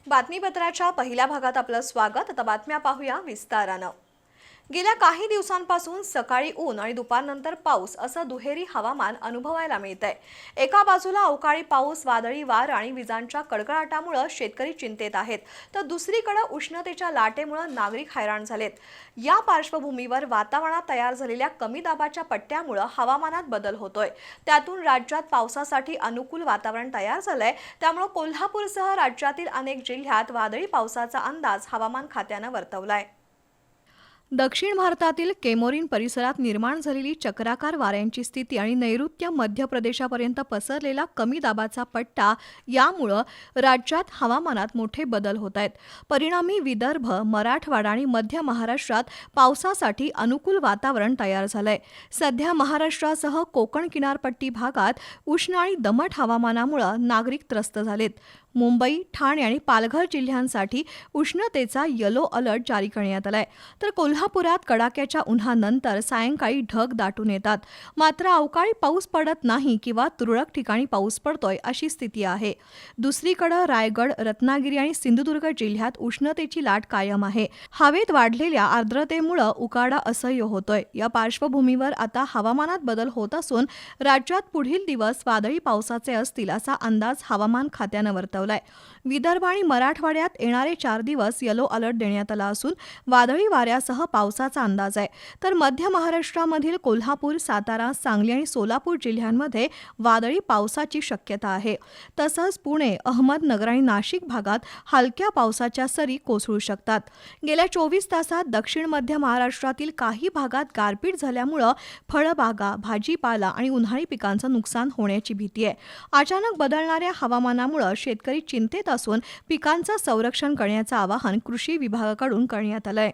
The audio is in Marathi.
बातमीपत्राच्या पहिल्या भागात आपलं स्वागत। आता बातम्या पाहूया विस्तारानं। गेल्या काही दिवसांपासून सकाळी ऊन आणि दुपारनंतर पाऊस असं दुहेरी हवामान अनुभवायला मिळतंय। एका बाजूला अवकाळी पाऊस, वादळी वार आणि विजांच्या कडकडाटामुळे शेतकरी चिंतेत आहेत, तर दुसरीकडे उष्णतेच्या लाटेमुळे नागरिक हैराण झालेत। या पार्श्वभूमीवर वातावरणात तयार झालेल्या कमी दाबाच्या पट्ट्यामुळे हवामानात बदल होतोय। त्यातून राज्यात पावसासाठी अनुकूल वातावरण तयार झालंय। त्यामुळे कोल्हापूरसह राज्यातील अनेक जिल्ह्यात वादळी पावसाचा अंदाज हवामान खात्याने वर्तवलाय। दक्षिण भारतातील केमोरिन परिसरात निर्माण झालेली चक्राकार वाऱ्यांची स्थिती आणि नैऋत्य मध्य प्रदेशापर्यंत पसरलेला कमी दाबाचा पट्टा यामुळे राज्यात हवामानात मोठे बदल होत आहेत। परिणामी विदर्भ, मराठवाडा आणि मध्य महाराष्ट्रात पावसासाठी अनुकूल वातावरण तयार झालंय। सध्या महाराष्ट्रासह कोकण किनारपट्टी भागात उष्ण आणि दमट हवामानामुळे नागरिक त्रस्त झालेत। मुंबई, ठाणे आणि पालघर जिल्ह्यांसाठी उष्णतेचा येलो अलर्ट जारी करण्यात आलाय, तर कोल्हापुरात कडाक्याच्या उन्हानंतर सायंकाळी ढग दाटून येतात। मात्र अवकाळी पाऊस पडत नाही किंवा तुरळक ठिकाणी पाऊस पडतोय अशी स्थिती आहे। दुसरीकडे रायगड, रत्नागिरी आणि सिंधुदुर्ग जिल्ह्यात उष्णतेची लाट कायम आहे। हवेत वाढलेल्या आर्द्रतेमुळे उकाडा असह्य होतोय। या पार्श्वभूमीवर आता हवामानात बदल होत असून राज्यात पुढील दिवस वादळी पावसाचे असतील असा अंदाज हवामान खात्याने वर्तवला। विदर्भ आणि मराठवाड्यात येणारे 4 दिवस येलो अलर्ट देण्यात आला असून वादळी वाऱ्यासह पावसाचा अंदाज आहे, तर मध्य महाराष्ट्रामधील कोल्हापूर, सातारा, सांगली आणि सोलापूर जिल्ह्यांमध्ये वादळी पावसाची शक्यता आहे। तसंच पुणे, अहमदनगर आणि नाशिक भागात हलक्या पावसाच्या सरी कोसळू शकतात। गेल्या 24 तासात दक्षिण मध्य महाराष्ट्रातील काही भागात गारपीट झाल्यामुळे फळबागा, भाजीपाला आणि उन्हाळी पिकांचं नुकसान होण्याची भीती आहे। अचानक बदलणाऱ्या हवामानामुळे शेतकरी चिंतेत असून पिकांचं संरक्षण करण्याचं आवाहन कृषी विभागाकडून करण्यात आलंय।